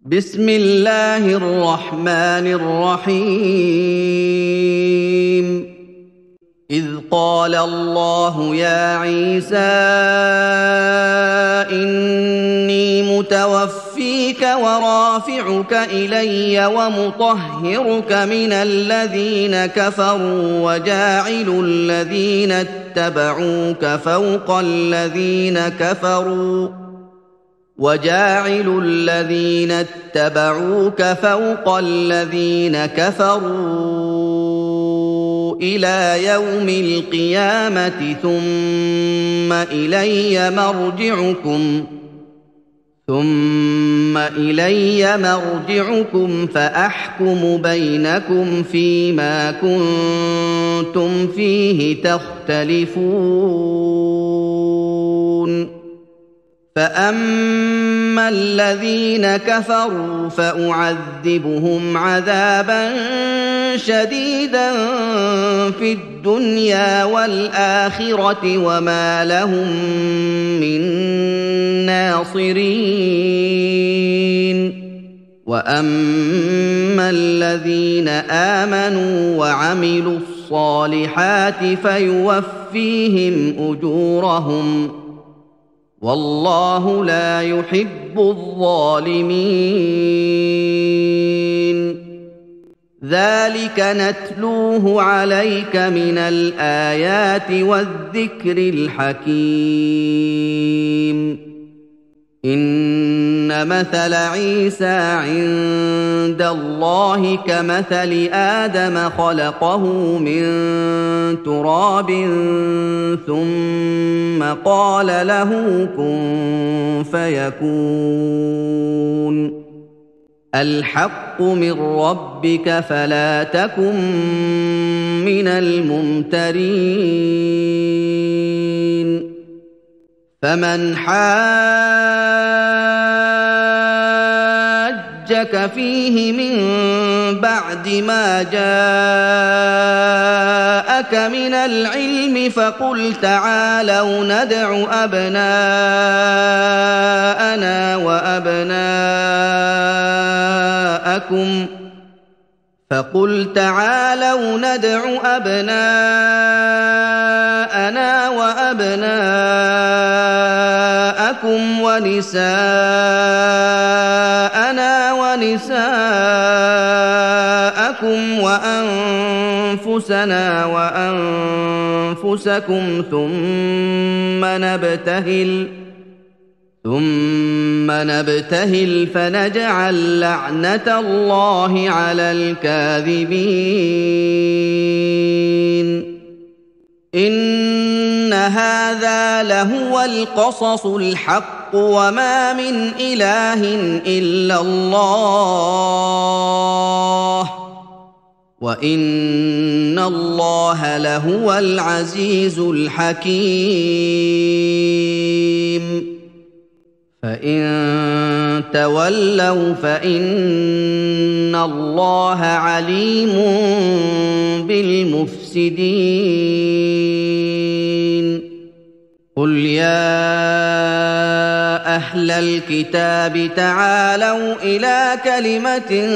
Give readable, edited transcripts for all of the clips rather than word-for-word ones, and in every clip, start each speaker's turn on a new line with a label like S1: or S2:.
S1: بسم الله الرحمن الرحيم إذ قال الله يا عيسى إني متوفيك ورافعك إلي ومطهرك من الذين كفروا وجاعل الذين اتبعوك فوق الذين كفروا إلى يوم القيامة ثم إلي مرجعكم فأحكم بينكم فيما كنتم فيه تختلفون فأما الذين كفروا فأعذبهم عذابا شديدا في الدنيا والآخرة وما لهم من ناصرين وأما الذين آمنوا وعملوا الصالحات فيوفيهم أجورهم والله لا يحب الظالمين ذلك نتلوه عليك من الآيات والذكر الحكيم إن مثل عيسى عند الله كمثل آدم خلقه من تراب ثم قال له كن فيكون الحق من ربك فلا تكن من الممترين فمن حاجك فيه من بعد ما جاءك من العلم فقل تعالوا ندع أبناءنا وأبناءكم ونساءنا ونساءكم وأنفسنا وأنفسكم ثم نبتهل فنجعل لعنة الله على الكاذبين إن هذا لهو القصص الحق وما من إله إلا الله وإن الله لهو العزيز الحكيم فإن تولوا فإن الله عليم بالمفسدين قل يا أهل الكتاب تعالوا إلى كلمة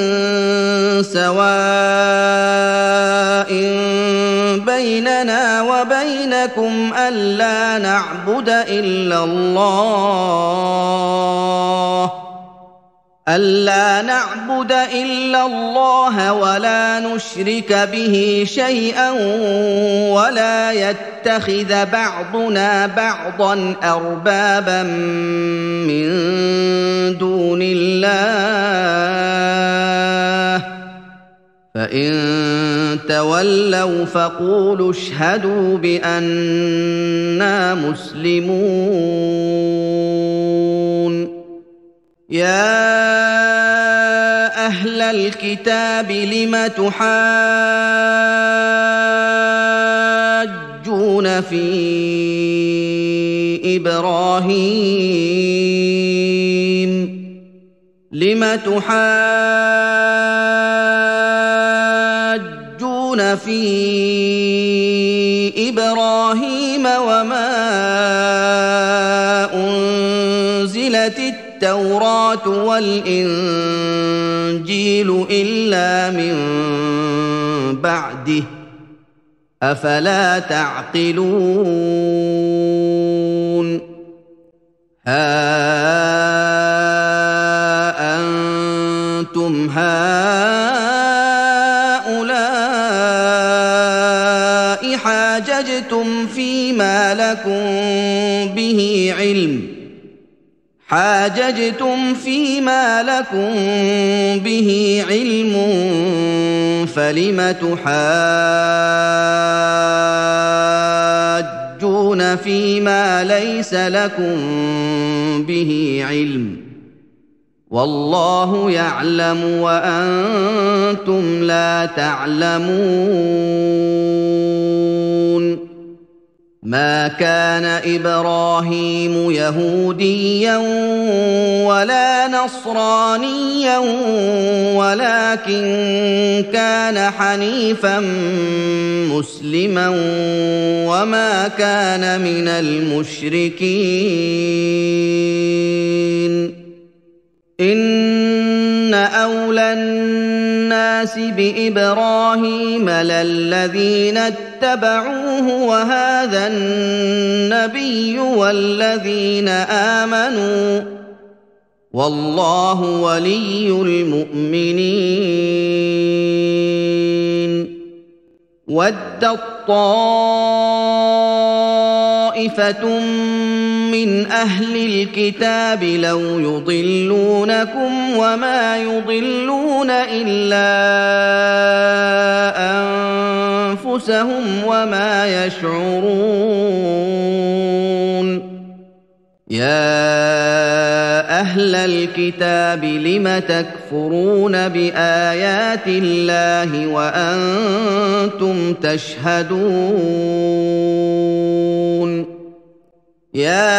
S1: سواء بيننا وبينكم ألا نعبد إلا الله ولا نشرك به شيئا ولا يتخذ بعضنا بعضا أربابا من دون الله فإن تولوا فقولوا اشهدوا بأننا مسلمون يا أهل الكتاب لم تحاجون في إبراهيم وما أنزلت التوراة والإنجيل إلا من بعده أفلا تعقلون ها أنتم هؤلاء حاججتم فيما لكم به علم فلم تحاجون فيما ليس لكم به علم والله يعلم وأنتم لا تعلمون ما كان إبراهيم يهوديا ولا نصرانيا ولكن كان حنيفا مسلما وما كان من المشركين إن أولى الناس بإبراهيم للذين اتبعوه وهذا النبي والذين آمنوا والله ولي المؤمنين ودت طائفة من أهل الكتاب لو يضلونكم وما يضلون إلا أنفسهم وما يشعرون يا أهل الكتاب لم تكفرون بآيات الله وأنتم تشهدون يا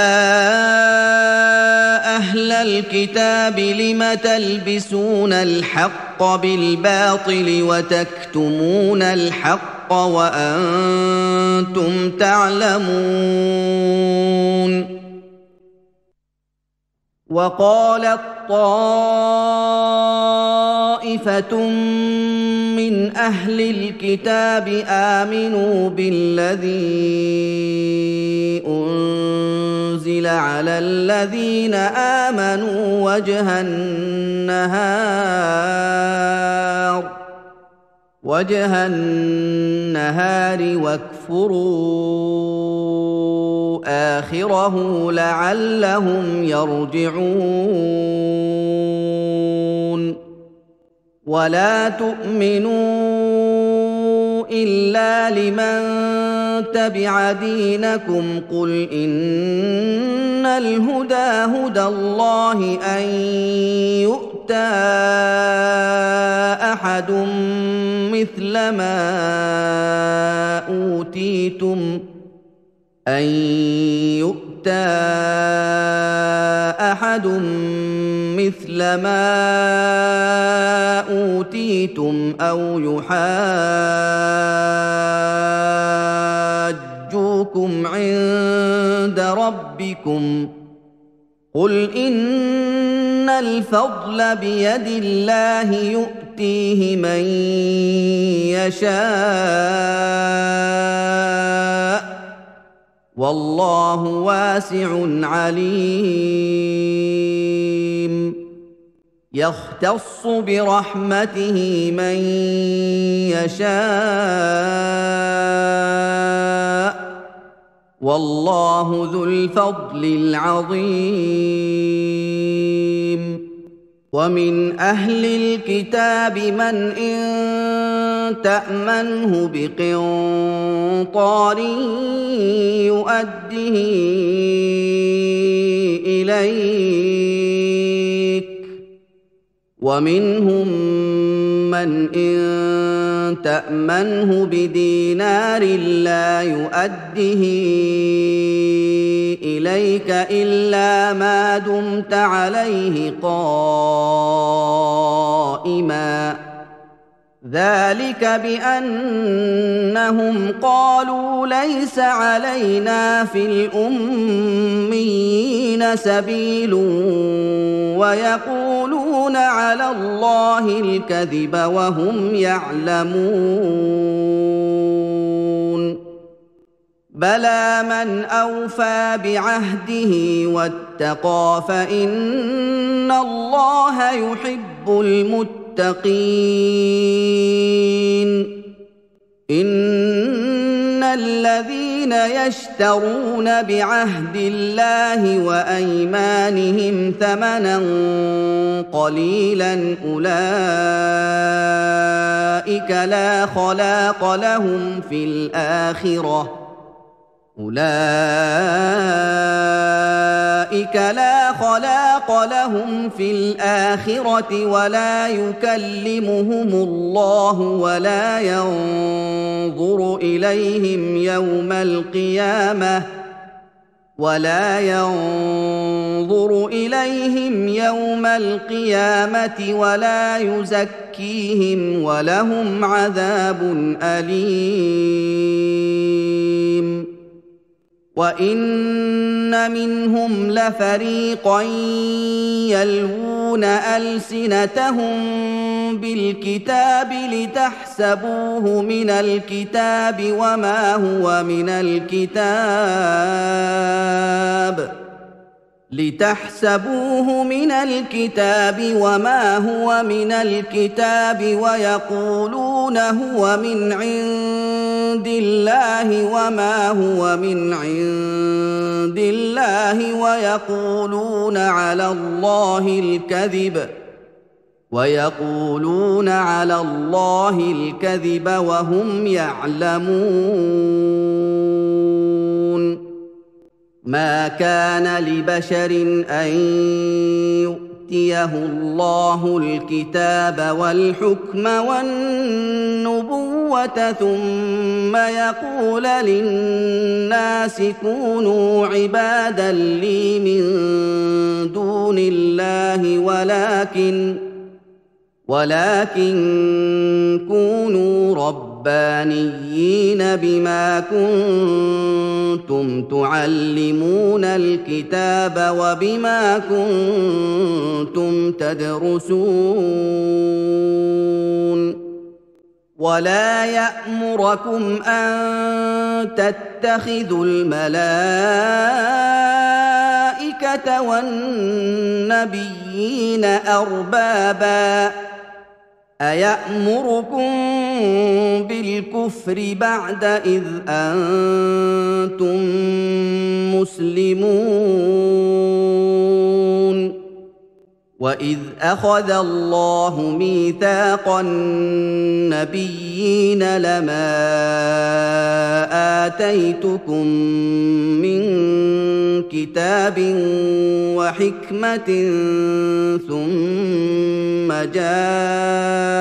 S1: أهل الكتاب لم تلبسون الحق بالباطل وتكتمون الحق وأنتم تعلمون وقالت طائفة من أهل الكتاب آمنوا بالذي أنزل على الذين آمنوا وجه النهار واكفروا آخره لعلهم يرجعون ولا تؤمنوا إلا لمن تبع دينكم قل إن الهدى هدى الله أن يؤتى أحد مثل ما أوتيتم أو يحاجوكم عند ربكم قل إن الفضل بيد الله يؤتيه من يشاء والله واسع عليم يختص برحمته من يشاء والله ذو الفضل العظيم ومن أهل الكتاب من إن تأمنه بقنطار يؤده إليك ومنهم من إن تأمنه بدينار لا يؤده إليك إلا ما دمت عليه قائما ذلك بأنهم قالوا ليس علينا في الأميين سبيل ويقولون على الله الكذب وهم يعلمون بلى من أوفى بعهده واتقى فإن الله يحب المتقين إن الذين يشترون بعهد الله وأيمانهم ثمنا قليلا أولئك لا خلاق لهم في الآخرة ولا يكلمهم الله ولا ينظر إليهم يوم القيامة ولا يزكيهم ولهم عذاب أليم وإن منهم لفريقا يلوون ألسنتهم بالكتاب لتحسبوه من الكتاب وما هو من الكتاب ويقولون هو من عند الله وما هو من عند الله ويقولون على الله الكذب وهم يعلمون ما كان لبشر أن يؤتيه الله الكتاب والحكم والنبوة ثم يقول للناس كونوا عبادا لي من دون الله ولكن كونوا ربانيين بما كنتم تعلمون الكتاب وبما كنتم تدرسون ولا يأمركم أن تتخذوا الملائكة والنبيين أربابا أيأمركم بالكفر بعد إذ أنتم مسلمون وإذ أخذ الله ميثاق النبيين لما آتيتكم من كتاب وحكمة ثم جاءكم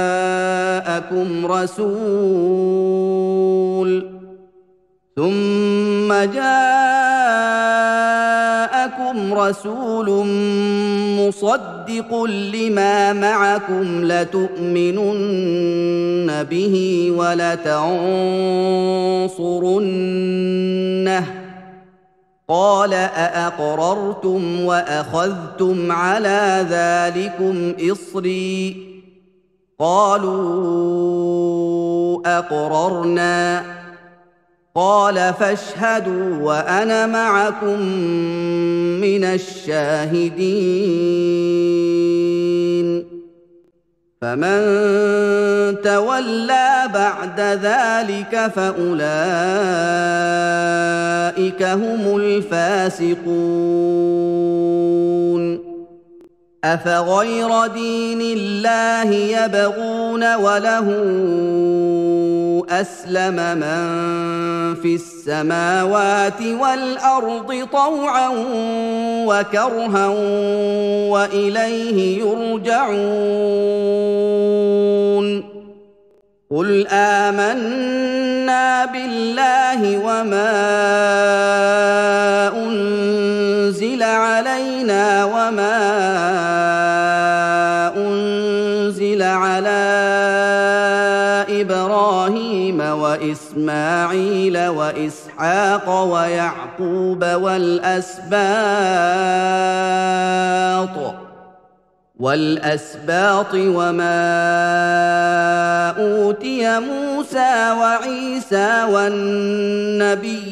S1: رسول مصدق لما معكم لتؤمنن به ولتنصرنه قال أأقررتم وأخذتم على ذلكم إصري قالوا أقررنا قال فاشهدوا وأنا معكم من الشاهدين فمن تولى بعد ذلك فأولئك هم الفاسقون أفغير دين الله يبغون وله أسلم من في السماوات والأرض طوعا وكرها وإليه يرجعون قل آمنا بالله وما أنزل علينا وما أنزل على وإسماعيل وإسحاق ويعقوب والأسباط وما أوتي موسى وعيسى والنبيون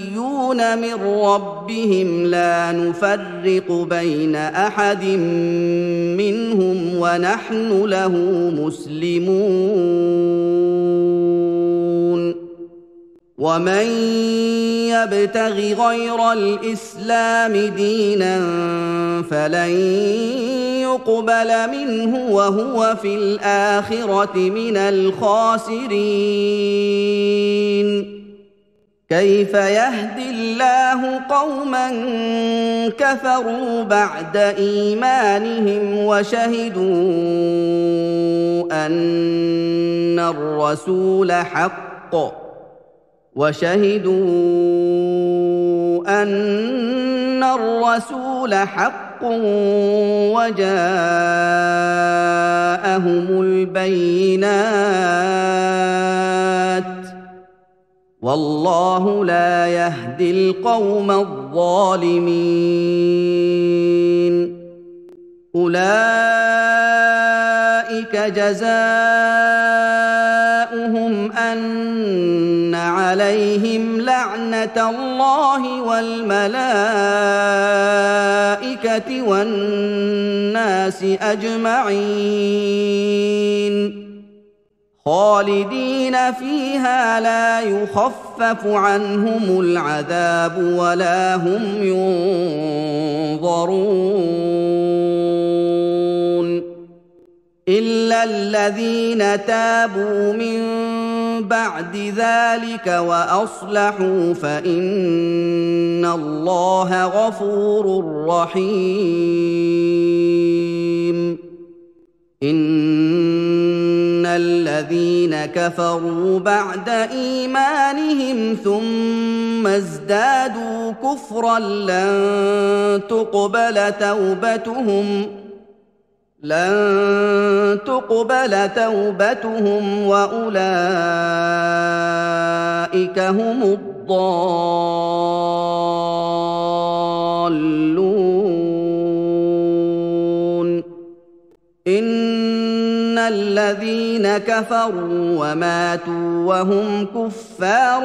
S1: من ربهم لا نفرق بين أحد منهم ونحن له مسلمون ومن يبتغ غير الإسلام دينا فلن يقبل منه وهو في الآخرة من الخاسرين كيف يهدي الله قوما كفروا بعد إيمانهم وشهدوا أن الرسول حق وجاءهم البينات والله لا يهدي القوم الظالمين أولئك جزاؤهم أن عليهم لعنة الله والملائكة والناس أجمعين خالدين فيها لا يخفف عنهم العذاب ولا هم ينظرون إلا الذين تابوا من بعد ذلك وأصلحوا فإن الله غفور رحيم إن الذين كفروا بعد إيمانهم ثم ازدادوا كفرا لن تقبل توبتهم وأولئك هم الضالون إن الذين كفروا وماتوا وهم كفار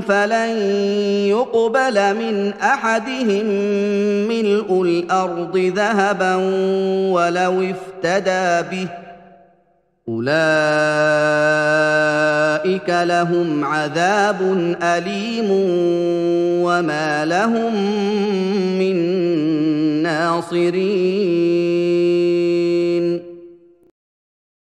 S1: فلن يقبل من أحدهم ملء الأرض ذهبا ولو افتدى به أولئك لهم عذاب أليم وما لهم من ناصرين